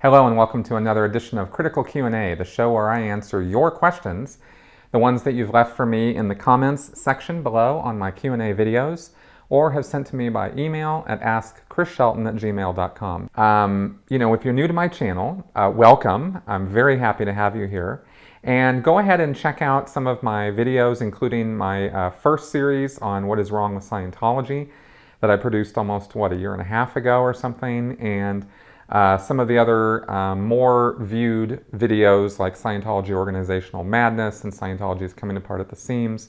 Hello and welcome to another edition of Critical Q&A, the show where I answer your questions, the ones that you've left for me in the comments section below on my Q&A videos, or have sent to me by email at askchrisshelton@gmail.com. If you're new to my channel, welcome. I'm very happy to have you here. And go ahead and check out some of my videos, including my first series on what is wrong with Scientology that I produced almost, a year and a half ago or something, and some of the other more viewed videos like Scientology Organizational Madness and Scientology is Coming Apart at the Seams,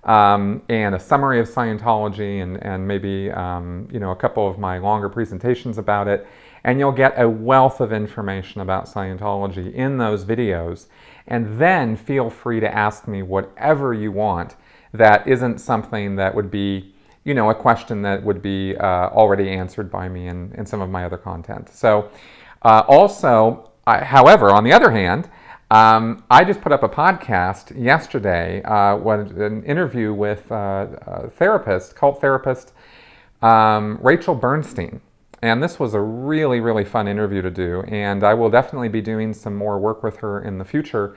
and a summary of Scientology and maybe a couple of my longer presentations about it. And you'll get a wealth of information about Scientology in those videos. And then feel free to ask me whatever you want that isn't something that would be a question that would be already answered by me in some of my other content. So however, on the other hand, I just put up a podcast yesterday, an interview with a cult therapist, Rachel Bernstein. And this was a really, really fun interview to do. And I will definitely be doing some more work with her in the future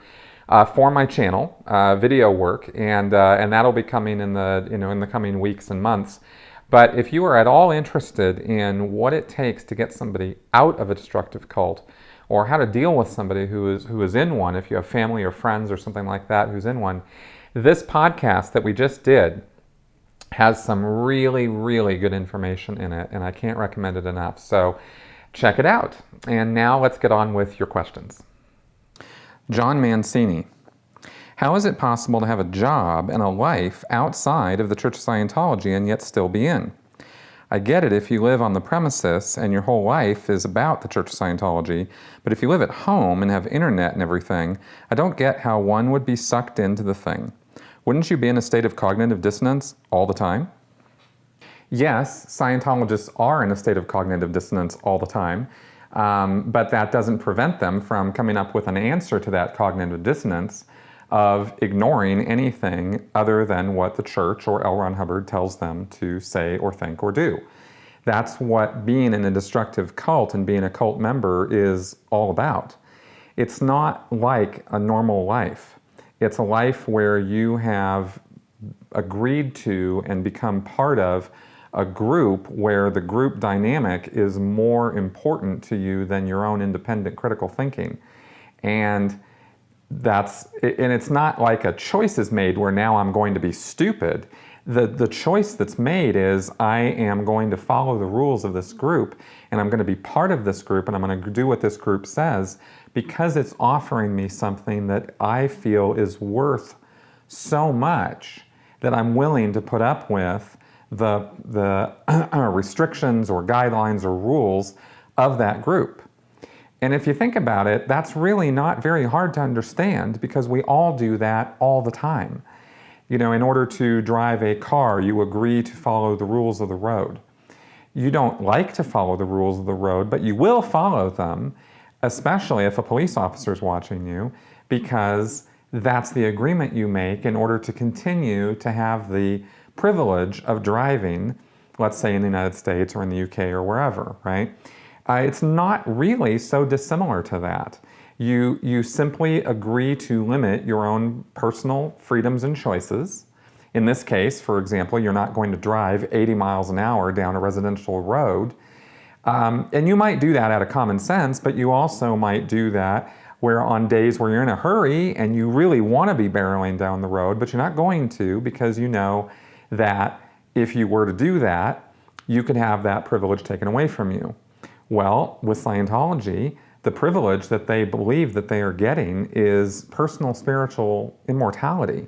for my channel, video work, and that'll be coming in the coming weeks and months. But if you are at all interested in what it takes to get somebody out of a destructive cult, or how to deal with somebody who is in one, if you have family or friends or something like that who's in one, this podcast that we just did has some really, really good information in it, and I can't recommend it enough. So check it out. And now let's get on with your questions. John Mancini. How is it possible to have a job and a life outside of the Church of Scientology and yet still be in? I get it if you live on the premises and your whole life is about the Church of Scientology, but if you live at home and have internet and everything, I don't get how one would be sucked into the thing. Wouldn't you be in a state of cognitive dissonance all the time? Yes, Scientologists are in a state of cognitive dissonance all the time, but that doesn't prevent them from coming up with an answer to that cognitive dissonance of ignoring anything other than what the church or L. Ron Hubbard tells them to say or think or do. That's what being in a destructive cult and being a cult member is all about. It's not like a normal life. It's a life where you have agreed to and become part of a group where the group dynamic is more important to you than your own independent critical thinking. And it's not like a choice is made where now I'm going to be stupid. The choice that's made is I am going to follow the rules of this group, and I'm going to be part of this group, and I'm going to do what this group says because it's offering me something that I feel is worth so much that I'm willing to put up with the restrictions or guidelines or rules of that group. And if you think about it, that's really not very hard to understand because we all do that all the time. In order to drive a car, you agree to follow the rules of the road. You don't like to follow the rules of the road, but you will follow them, especially if a police officer is watching you, because that's the agreement you make in order to continue to have the privilege of driving, let's say in the United States or in the UK or wherever, right? It's not really so dissimilar to that. You simply agree to limit your own personal freedoms and choices. In this case, for example, you're not going to drive 80 miles an hour down a residential road. And you might do that out of common sense, but you also might do that where on days where you're in a hurry and you really want to be barreling down the road, but you're not going to because you know that if you were to do that, you could have that privilege taken away from you. Well, with Scientology, the privilege that they believe that they are getting is personal spiritual immortality.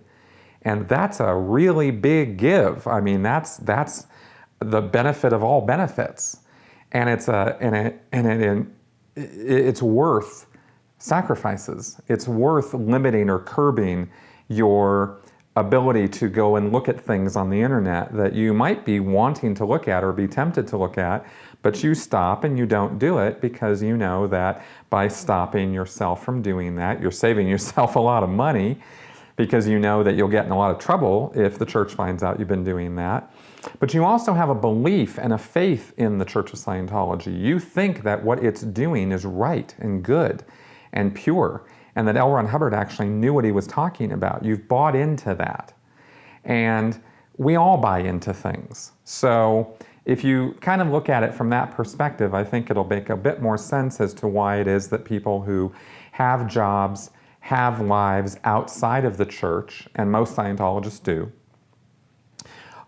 And that's a really big give. I mean, that's the benefit of all benefits. And it's worth sacrifices. It's worth limiting or curbing your ability to go and look at things on the internet that you might be wanting to look at or be tempted to look at, but you stop and you don't do it because you know that by stopping yourself from doing that, you're saving yourself a lot of money because you know that you'll get in a lot of trouble if the church finds out you've been doing that. But you also have a belief and a faith in the Church of Scientology. You think that what it's doing is right and good and pure, and that L. Ron Hubbard actually knew what he was talking about. You've bought into that. And we all buy into things. So if you kind of look at it from that perspective, I think it'll make a bit more sense as to why it is that people who have jobs, have lives outside of the church, and most Scientologists do,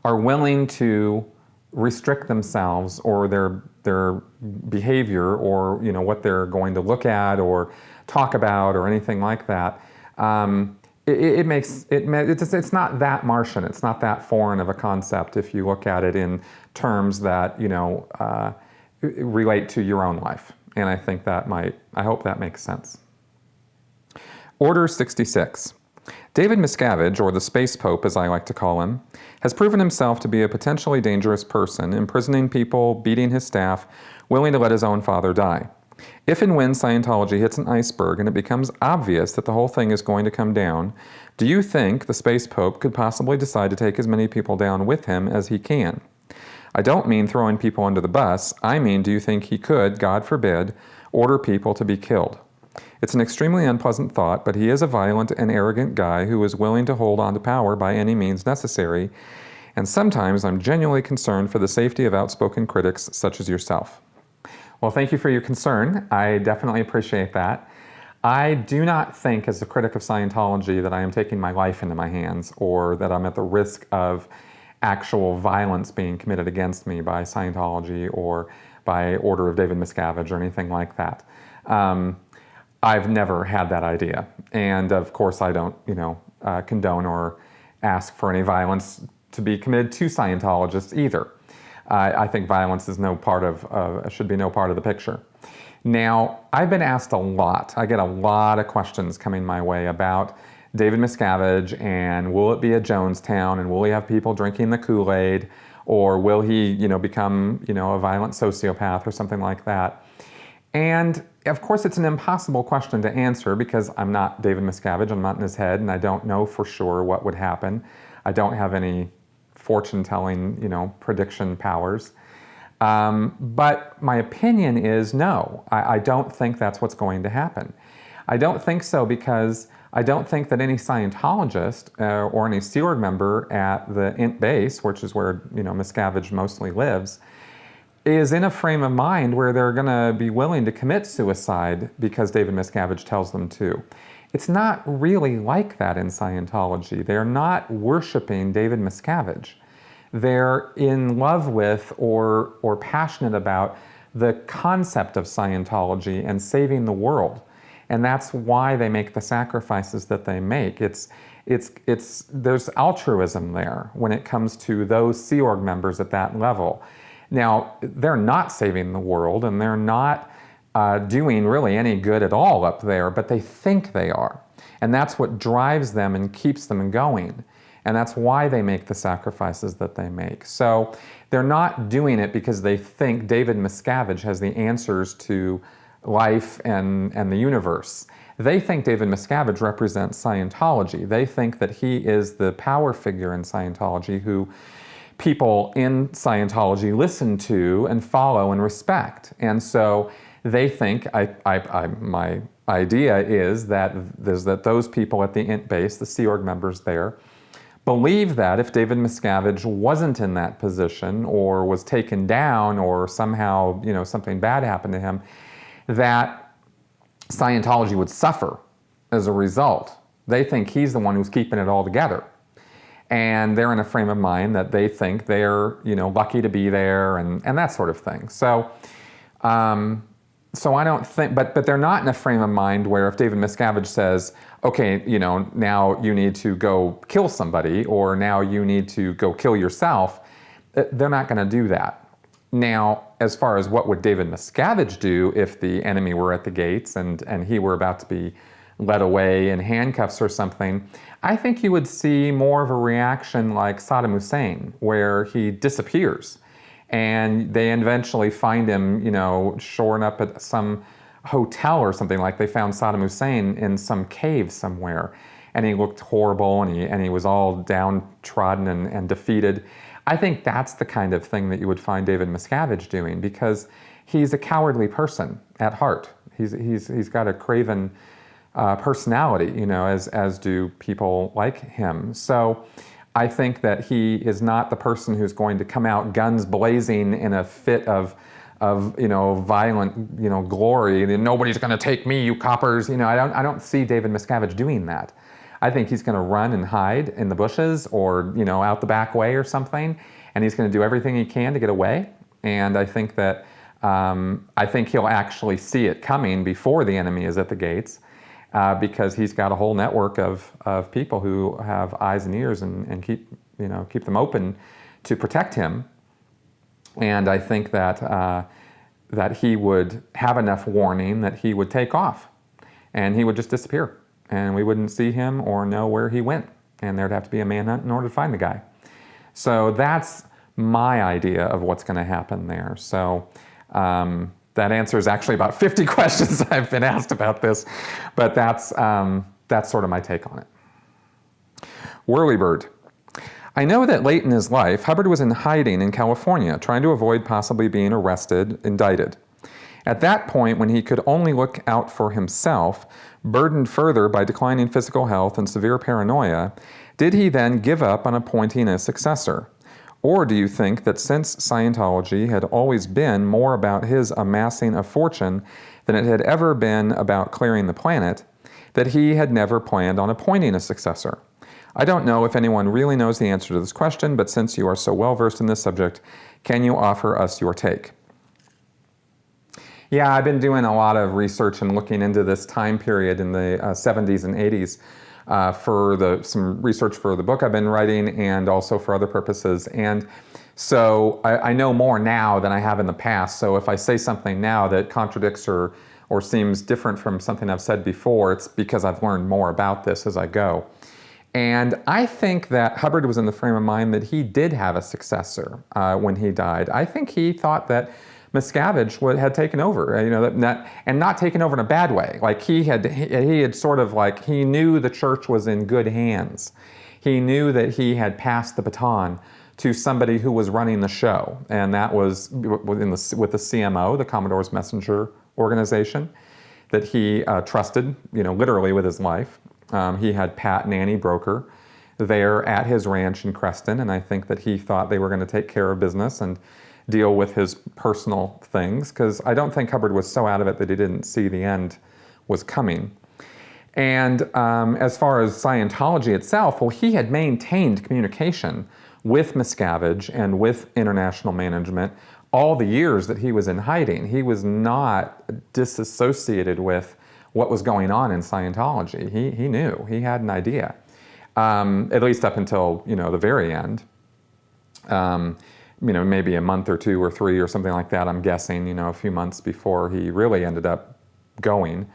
are willing to restrict themselves or their behavior, or what they're going to look at or talk about or anything like that. It's not that Martian. It's not that foreign of a concept if you look at it in terms that relate to your own life. And I think I hope that makes sense. Order 66. David Miscavige, or the Space Pope as I like to call him, has proven himself to be a potentially dangerous person, imprisoning people, beating his staff, willing to let his own father die. If and when Scientology hits an iceberg and it becomes obvious that the whole thing is going to come down, do you think the Space Pope could possibly decide to take as many people down with him as he can? I don't mean throwing people under the bus. I mean, do you think he could, God forbid, order people to be killed? It's an extremely unpleasant thought, but he is a violent and arrogant guy who is willing to hold on to power by any means necessary, and sometimes I'm genuinely concerned for the safety of outspoken critics such as yourself. Well, thank you for your concern. I definitely appreciate that. I do not think, as a critic of Scientology, that I am taking my life into my hands or that I'm at the risk of actual violence being committed against me by Scientology or by order of David Miscavige or anything like that. I've never had that idea. And of course, I don't, condone or ask for any violence to be committed to Scientologists either. I think violence is should be no part of the picture. Now, I've been asked a lot. I get a lot of questions coming my way about David Miscavige and will it be a Jonestown and will he have people drinking the Kool-Aid or will he, become, a violent sociopath or something like that. And of course, it's an impossible question to answer because I'm not David Miscavige, I'm not in his head, and I don't know for sure what would happen. I don't have any fortune-telling, prediction powers. But my opinion is no, I don't think that's what's going to happen. I don't think so because I don't think that any Scientologist or any Sea Org member at the INT base, which is where Miscavige mostly lives, is in a frame of mind where they're going to be willing to commit suicide because David Miscavige tells them to. It's not really like that in Scientology. They're not worshiping David Miscavige. They're in love with or passionate about the concept of Scientology and saving the world. And that's why they make the sacrifices that they make. There's altruism there when it comes to those Sea Org members at that level. Now, they're not saving the world and they're not doing really any good at all up there, but they think they are. And that's what drives them and keeps them going. And that's why they make the sacrifices that they make. So they're not doing it because they think David Miscavige has the answers to life and the universe. They think David Miscavige represents Scientology. They think that he is the power figure in Scientology who people in Scientology listen to and follow and respect. And so they think, my idea is that those people at the INT base, the Sea Org members there, believe that if David Miscavige wasn't in that position or was taken down or somehow, something bad happened to him, that Scientology would suffer as a result. They think he's the one who's keeping it all together. And they're in a frame of mind that they think they're, lucky to be there and that sort of thing. So I don't think, but they're not in a frame of mind where if David Miscavige says, okay, now you need to go kill somebody or now you need to go kill yourself, they're not going to do that. Now, as far as what would David Miscavige do if the enemy were at the gates and he were about to be led away in handcuffs or something, I think you would see more of a reaction like Saddam Hussein, where he disappears and they eventually find him, shoring up at some hotel or something, like they found Saddam Hussein in some cave somewhere. and he looked horrible, and he was all downtrodden and defeated. I think that's the kind of thing that you would find David Miscavige doing, because he's a cowardly person at heart. He's got a craven personality, you know, as do people like him. So I think that he is not the person who's going to come out guns blazing in a fit of you know, violent, you know, glory. Nobody's going to take me, you coppers. You know, I don't see David Miscavige doing that. I think he's going to run and hide in the bushes, or, you know, out the back way or something, and he's going to do everything he can to get away. And I think that I think he'll actually see it coming before the enemy is at the gates, because he's got a whole network of people who have eyes and ears and keep them open to protect him. And I think that that he would have enough warning that he would take off, and he would just disappear, and we wouldn't see him or know where he went, and there'd have to be a manhunt in order to find the guy. So that's my idea of what's going to happen there. So that answers actually about 50 questions I've been asked about this, but that's sort of my take on it. Whirlybird. I know that late in his life, Hubbard was in hiding in California, trying to avoid possibly being arrested, indicted. At that point, when he could only look out for himself, burdened further by declining physical health and severe paranoia, did he then give up on appointing a successor? Or do you think that since Scientology had always been more about his amassing a fortune than it had ever been about clearing the planet, that he had never planned on appointing a successor? I don't know if anyone really knows the answer to this question, but since you are so well versed in this subject, can you offer us your take? Yeah, I've been doing a lot of research and looking into this time period in the 70s and 80s for some research for the book I've been writing, and also for other purposes. And so I know more now than I have in the past. So if I say something now that contradicts or seems different from something I've said before, it's because I've learned more about this as I go. And I think that Hubbard was in the frame of mind that he did have a successor when he died. I think he thought that Miscavige had taken over, you know, not taken over in a bad way. Like he had sort of like, he knew the church was in good hands. He knew that he had passed the baton to somebody who was running the show, and that was with the CMO, the Commodore's Messenger organization, that he trusted, you know, literally with his life. He had Pat and Annie Broker there at his ranch in Creston, and I think that he thought they were going to take care of business and deal with his personal things, because I don't think Hubbard was so out of it that he didn't see the end was coming. And as far as Scientology itself, well, he had maintained communication with Miscavige and with international management all the years that he was in hiding. He was not disassociated with what was going on in Scientology. He knew. He had an idea, at least up until, you know, the very end. You know, maybe a month or 2 or 3 or something like that, I'm guessing, you know, a few months before he really ended up going.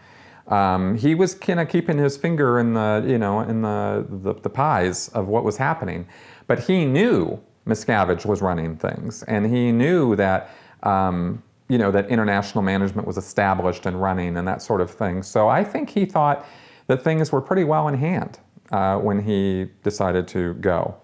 He was kind of keeping his finger in the, you know, in the pies of what was happening. But he knew Miscavige was running things, and he knew that, you know, that international management was established and running and that sort of thing. So I think he thought that things were pretty well in hand when he decided to go.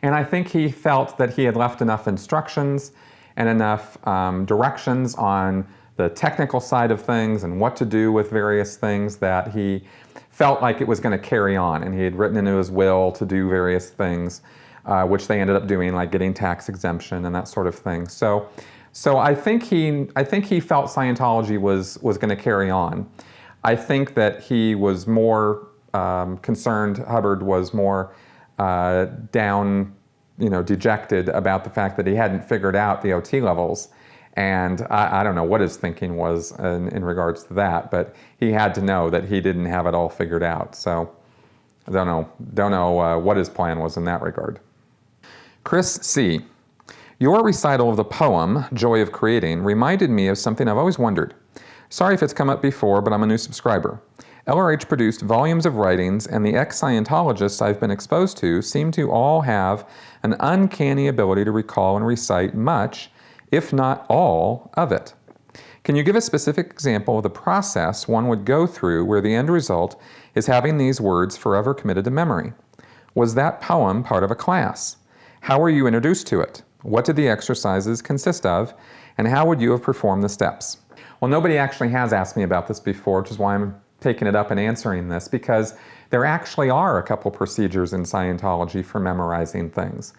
And I think he felt that he had left enough instructions and enough directions on the technical side of things and what to do with various things that he felt like it was going to carry on. And he had written into his will to do various things, which they ended up doing, like getting tax exemption and that sort of thing. So I think he felt Scientology was going to carry on. I think that he was more concerned, Hubbard was more down, you know, dejected about the fact that he hadn't figured out the OT levels. And I don't know what his thinking was in regards to that, but he had to know that he didn't have it all figured out. So I don't know what his plan was in that regard. Chris C. Your recital of the poem, Joy of Creating, reminded me of something I've always wondered. Sorry if it's come up before, but I'm a new subscriber. LRH produced volumes of writings, and the ex-Scientologists I've been exposed to seem to all have an uncanny ability to recall and recite much, if not all, of it. Can you give a specific example of the process one would go through where the end result is having these words forever committed to memory? Was that poem part of a class? How were you introduced to it? What did the exercises consist of? And how would you have performed the steps? Well, nobody actually has asked me about this before, which is why I'm taking it up and answering this, because there actually are a couple procedures in Scientology for memorizing things.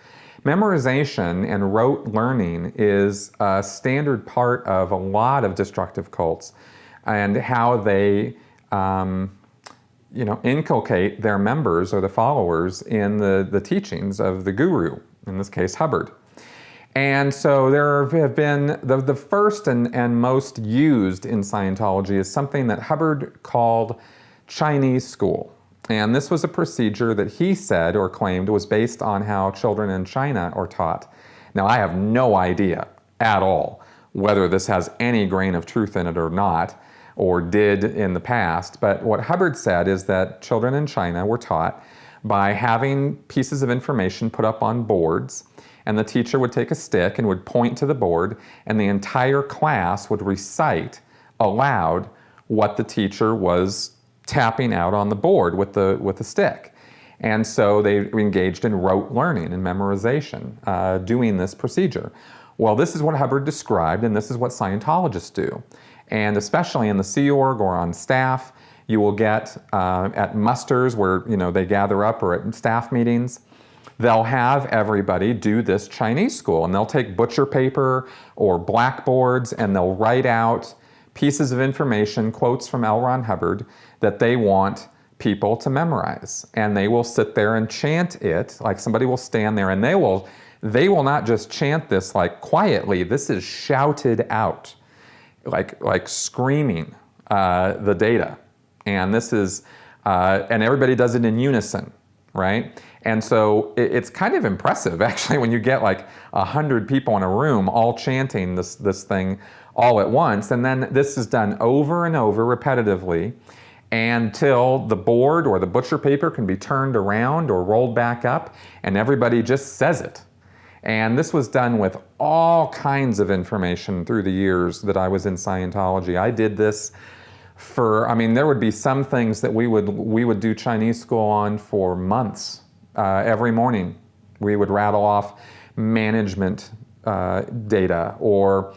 Memorization and rote learning is a standard part of a lot of destructive cults and how they inculcate their members or the followers in the teachings of the guru, in this case Hubbard. And so there have been, the first and most used in Scientology is something that Hubbard called Chinese school. And this was a procedure that he said or claimed was based on how children in China are taught. Now, I have no idea at all whether this has any grain of truth in it or not, or did in the past, but what Hubbard said is that children in China were taught by having pieces of information put up on boards, and the teacher would take a stick and would point to the board, and the entire class would recite aloud what the teacher was tapping out on the board with the stick. And so they engaged in rote learning and memorization, doing this procedure. Well, this is what Hubbard described, and this is what Scientologists do. And especially in the Sea Org or on staff, you will get at musters where they gather up, or at staff meetings, they'll have everybody do this Chinese school, and they'll take butcher paper or blackboards and they'll write out pieces of information, quotes from L. Ron Hubbard, that they want people to memorize. And they will sit there and chant it, like somebody will stand there and they will not just chant this like quietly, this is shouted out, like screaming the data. And this is, and everybody does it in unison, right? And so it's kind of impressive, actually, when you get like 100 people in a room all chanting this thing all at once. And then this is done over and over repetitively until the board or the butcher paper can be turned around or rolled back up, and everybody just says it. And this was done with all kinds of information through the years that I was in Scientology. I did this there would be some things that we would do Chinese school on for months. Every morning we would rattle off management data, or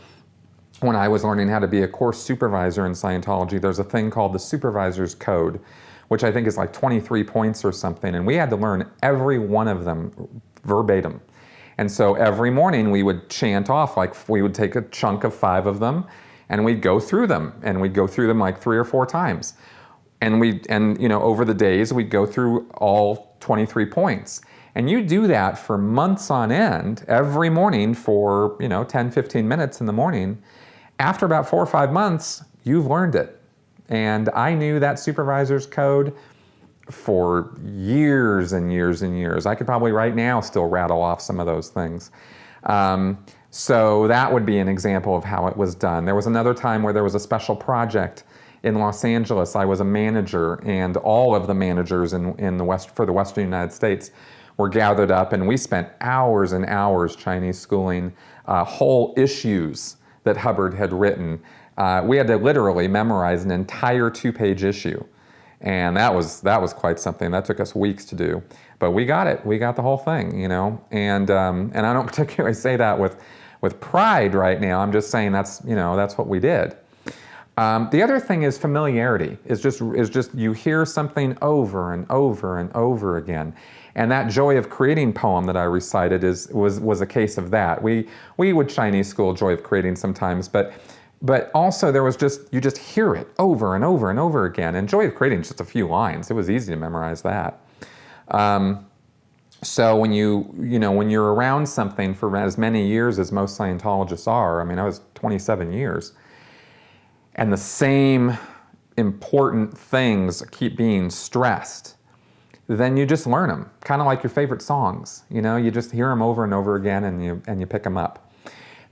when I was learning how to be a course supervisor in Scientology, there's a thing called the Supervisor's Code, which I think is like 23 points or something, and we had to learn every one of them verbatim. And so every morning we would chant off, like we would take a chunk of 5 of them, and we'd go through them, and we'd go through them like 3 or 4 times. And over the days, we'd go through all 23 points. And you do that for months on end, every morning for 10, 15 minutes in the morning. After about 4 or 5 months, you've learned it. And I knew that supervisor's code for years and years and years. I could probably right now still rattle off some of those things. So that would be an example of how it was done. There was another time where there was a special project in Los Angeles. I was a manager, and all of the managers for the Western United States were gathered up, and we spent hours and hours Chinese schooling whole issues that Hubbard had written. We had to literally memorize an entire 2-page issue, and that was quite something. That took us weeks to do, but we got it. We got the whole thing, And I don't particularly say that with pride right now. I'm just saying that's what we did. The other thing is familiarity. Is just you hear something over and over and over again. And that Joy of Creating poem that I recited was a case of that. We would Chinese school Joy of Creating sometimes, but also there was you just hear it over and over and over again. And Joy of Creating is just a few lines. It was easy to memorize that. So when you're around something for as many years as most Scientologists are, I was 27 years, and the same important things keep being stressed, then you just learn them, kind of like your favorite songs. You just hear them over and over again, and you pick them up.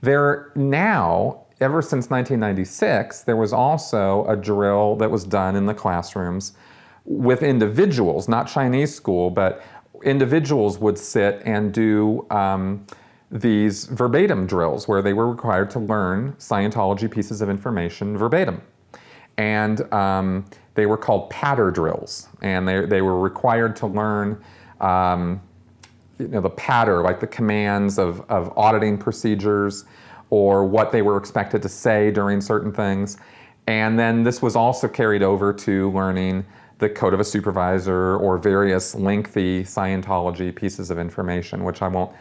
Now, ever since 1996, there was also a drill that was done in the classrooms with individuals, not Chinese school, but individuals would sit and do these verbatim drills where they were required to learn Scientology pieces of information verbatim. And they were called patter drills. And they were required to learn the patter, like the commands of auditing procedures or what they were expected to say during certain things. And then this was also carried over to learning the code of a supervisor or various lengthy Scientology pieces of information, which I won't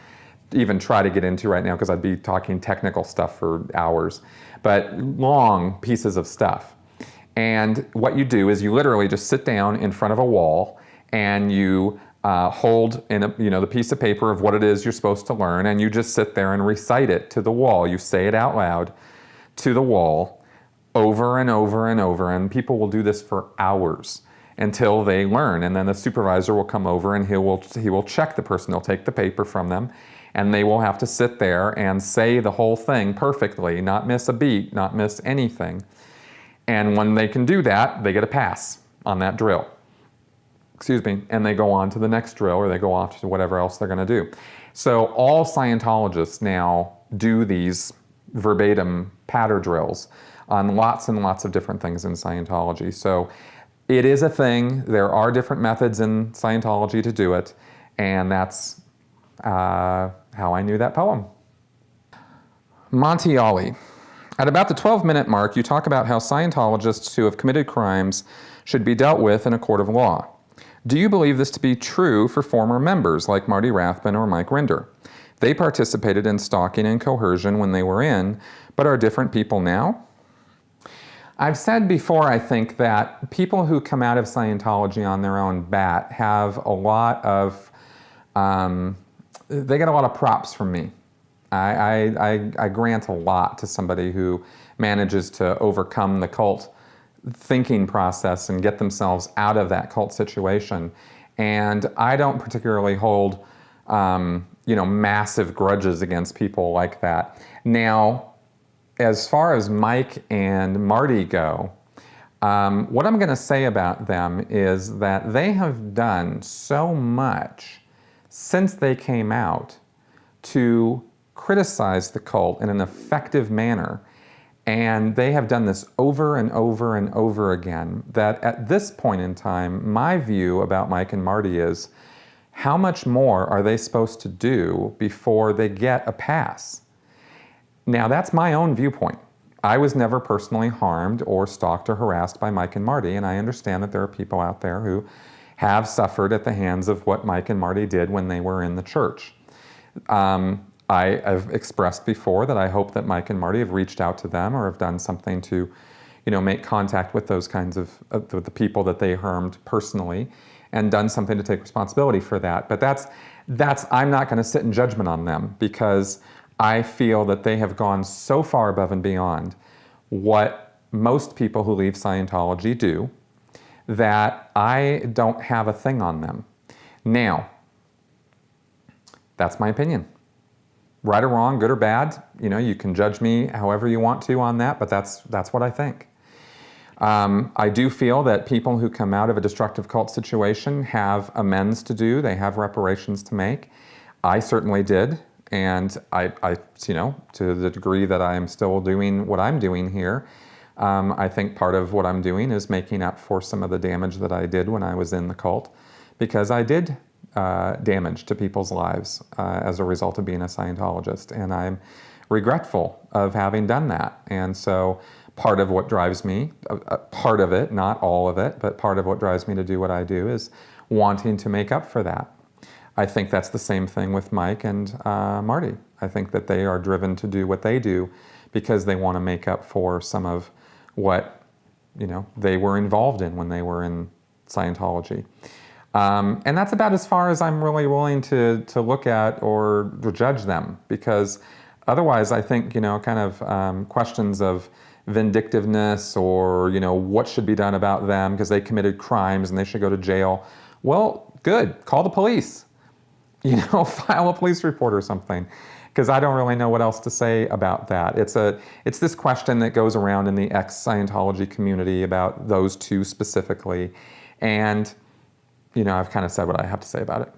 even try to get into right now because I'd be talking technical stuff for hours, but long pieces of stuff. And what you do is you literally just sit down in front of a wall and you hold in the piece of paper of what it is you're supposed to learn, and you just sit there and recite it to the wall. You say it out loud to the wall over and over and over, and people will do this for hours until they learn. And then the supervisor will come over and he will check the person. He'll take the paper from them, and they will have to sit there and say the whole thing perfectly, not miss a beat, not miss anything. And when they can do that, they get a pass on that drill. Excuse me, and they go on to the next drill, or they go off to whatever else they're going to do. So all Scientologists now do these verbatim patter drills on lots and lots of different things in Scientology. So it is a thing. There are different methods in Scientology to do it, and that's how I knew that poem. Monty Ollie. At about the 12-minute mark, you talk about how Scientologists who have committed crimes should be dealt with in a court of law. Do you believe this to be true for former members like Marty Rathbun or Mike Rinder? They participated in stalking and coercion when they were in, but are different people now? I've said before, I think, that people who come out of Scientology on their own bat have a lot of, they get a lot of props from me. I grant a lot to somebody who manages to overcome the cult thinking process and get themselves out of that cult situation. And I don't particularly hold, massive grudges against people like that. Now, as far as Mike and Marty go, what I'm going to say about them is that they have done so much since they came out to criticize the cult in an effective manner. And they have done this over and over and over again, that at this point in time, my view about Mike and Marty is, how much more are they supposed to do before they get a pass? Now, that's my own viewpoint. I was never personally harmed or stalked or harassed by Mike and Marty, and I understand that there are people out there who have suffered at the hands of what Mike and Marty did when they were in the church. I have expressed before that I hope that Mike and Marty have reached out to them or have done something to, make contact with those kinds of the people that they harmed personally, and done something to take responsibility for that. But that's I'm not going to sit in judgment on them, because I feel that they have gone so far above and beyond what most people who leave Scientology do, that I don't have a thing on them. Now, that's my opinion. Right or wrong, good or bad, you can judge me however you want to on that, but that's what I think. I do feel that people who come out of a destructive cult situation have amends to do. They have reparations to make. I certainly did, and I to the degree that I am still doing what I'm doing here, I think part of what I'm doing is making up for some of the damage that I did when I was in the cult, because I did damage to people's lives as a result of being a Scientologist, and I'm regretful of having done that. And so part of what drives me, part of it, not all of it, but part of what drives me to do what I do is wanting to make up for that. I think that's the same thing with Mike and Marty. I think that they are driven to do what they do because they want to make up for some of what they were involved in when they were in Scientology. And that's about as far as I'm really willing to look at or judge them, because otherwise I think, questions of vindictiveness or, what should be done about them because they committed crimes and they should go to jail. Well, good. Call the police. File a police report or something, because I don't really know what else to say about that. It's this question that goes around in the ex-Scientology community about those two specifically. And I've kind of said what I have to say about it.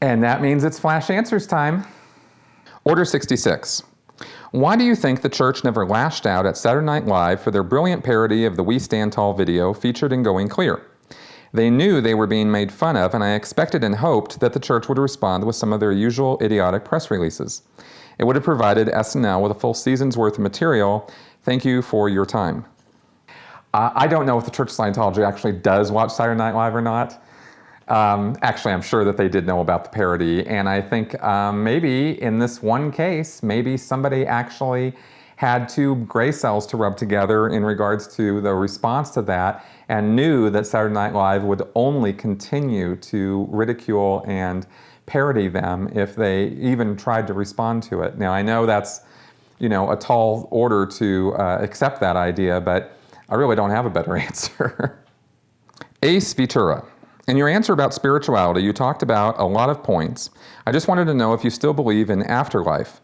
And that means it's Flash Answers time. Order 66. Why do you think the church never lashed out at Saturday Night Live for their brilliant parody of the We Stand Tall video featured in Going Clear? They knew they were being made fun of, and I expected and hoped that the church would respond with some of their usual idiotic press releases. It would have provided SNL with a full season's worth of material. Thank you for your time. I don't know if the Church of Scientology actually does watch Saturday Night Live or not. Actually, I'm sure that they did know about the parody, and I think maybe in this one case, maybe somebody actually had two gray cells to rub together in regards to the response to that, and knew that Saturday Night Live would only continue to ridicule and parody them if they even tried to respond to it. Now, I know that's, a tall order to accept that idea, but I really don't have a better answer. Ace Vitura. In your answer about spirituality, you talked about a lot of points. I just wanted to know if you still believe in afterlife.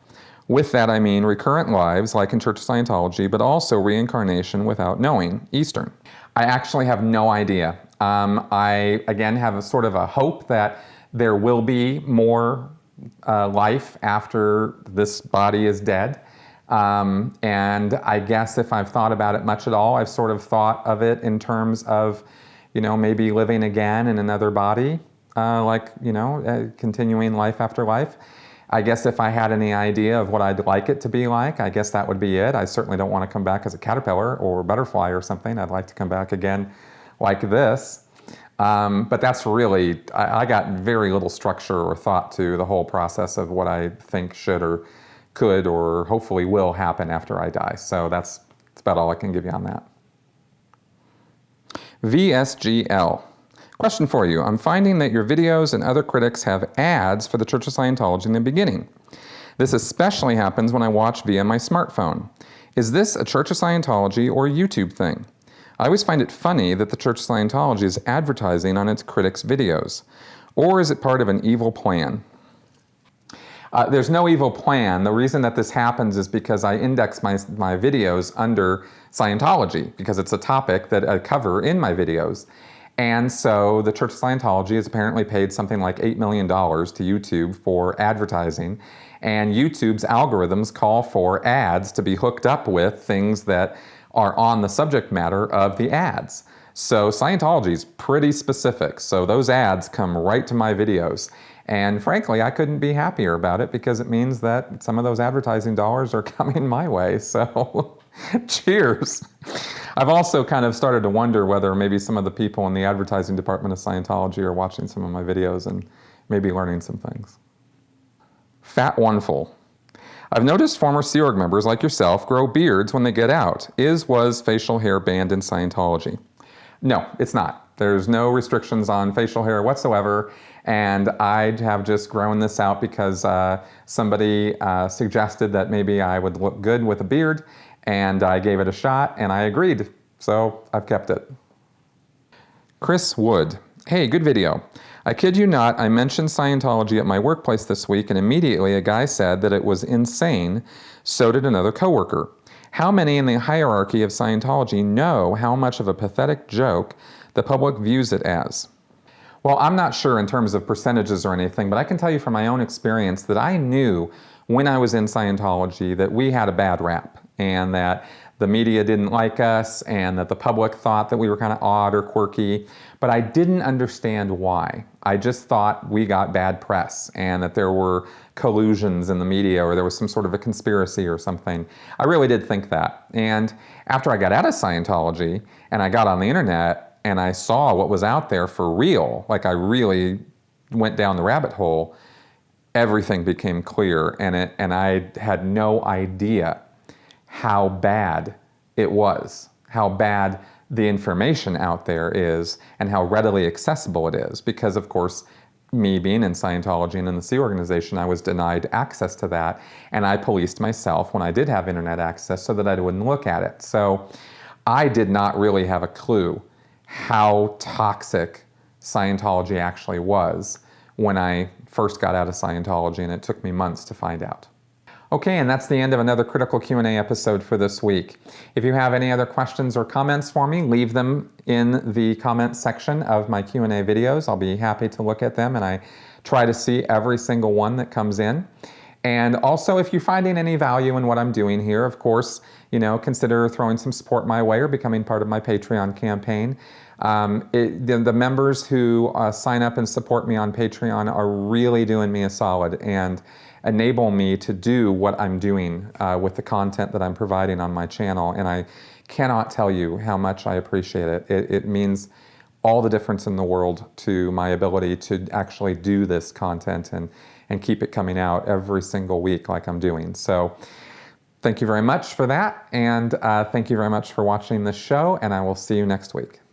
With that, I mean recurrent lives, like in Church of Scientology, but also reincarnation without knowing, Eastern. I actually have no idea. I, again, have a sort of a hope that there will be more life after this body is dead. And I guess if I've thought about it much at all, I've sort of thought of it in terms of maybe living again in another body, continuing life after life. I guess if I had any idea of what I'd like it to be like, I guess that would be it. I certainly don't want to come back as a caterpillar or a butterfly or something. I'd like to come back again like this. But that's really, I got very little structure or thought to the whole process of what I think should or could or hopefully will happen after I die. So that's about all I can give you on that. VSGL. Question for you. I'm finding that your videos and other critics have ads for the Church of Scientology in the beginning. This especially happens when I watch via my smartphone. Is this a Church of Scientology or YouTube thing? I always find it funny that the Church of Scientology is advertising on its critics' videos. Or is it part of an evil plan? There's no evil plan. The reason that this happens is because I index my videos under Scientology, because it's a topic that I cover in my videos. And so the Church of Scientology has apparently paid something like $8 million to YouTube for advertising. And YouTube's algorithms call for ads to be hooked up with things that are on the subject matter of the ads. So Scientology is pretty specific. So those ads come right to my videos. And frankly, I couldn't be happier about it because it means that some of those advertising dollars are coming my way. So cheers. I've also kind of started to wonder whether maybe some of the people in the advertising department of Scientology are watching some of my videos and maybe learning some things. Fat Oneful. I've noticed former Sea Org members like yourself grow beards when they get out. Was facial hair banned in Scientology? No, it's not. There's no restrictions on facial hair whatsoever. And I have just grown this out because somebody suggested that maybe I would look good with a beard, and I gave it a shot, and I agreed. So I've kept it. Chris Wood. Hey, good video. I kid you not, I mentioned Scientology at my workplace this week, and immediately a guy said that it was insane. So did another coworker. How many in the hierarchy of Scientology know how much of a pathetic joke the public views it as? Well, I'm not sure in terms of percentages or anything, but I can tell you from my own experience that I knew when I was in Scientology that we had a bad rap and that the media didn't like us and that the public thought that we were kind of odd or quirky, but I didn't understand why. I just thought we got bad press and that there were collusions in the media or there was some sort of a conspiracy or something. I really did think that. And after I got out of Scientology and I got on the internet and I saw what was out there for real, like I really went down the rabbit hole, everything became clear, and I had no idea how bad it was, how bad the information out there is, and how readily accessible it is. Because, of course, me being in Scientology and in the Sea Organization, I was denied access to that, and I policed myself when I did have internet access so that I wouldn't look at it. So I did not really have a clue how toxic Scientology actually was when I first got out of Scientology, and it took me months to find out. Okay, and that's the end of another Critical Q&A episode for this week. If you have any other questions or comments for me, leave them in the comments section of my Q&A videos. I'll be happy to look at them, and I try to see every single one that comes in. And also, if you're finding any value in what I'm doing here, of course, consider throwing some support my way or becoming part of my Patreon campaign. The members who sign up and support me on Patreon are really doing me a solid and enable me to do what I'm doing with the content that I'm providing on my channel. And I cannot tell you how much I appreciate it. It means all the difference in the world to my ability to actually do this content and keep it coming out every single week like I'm doing. So thank you very much for that. And thank you very much for watching this show. And I will see you next week.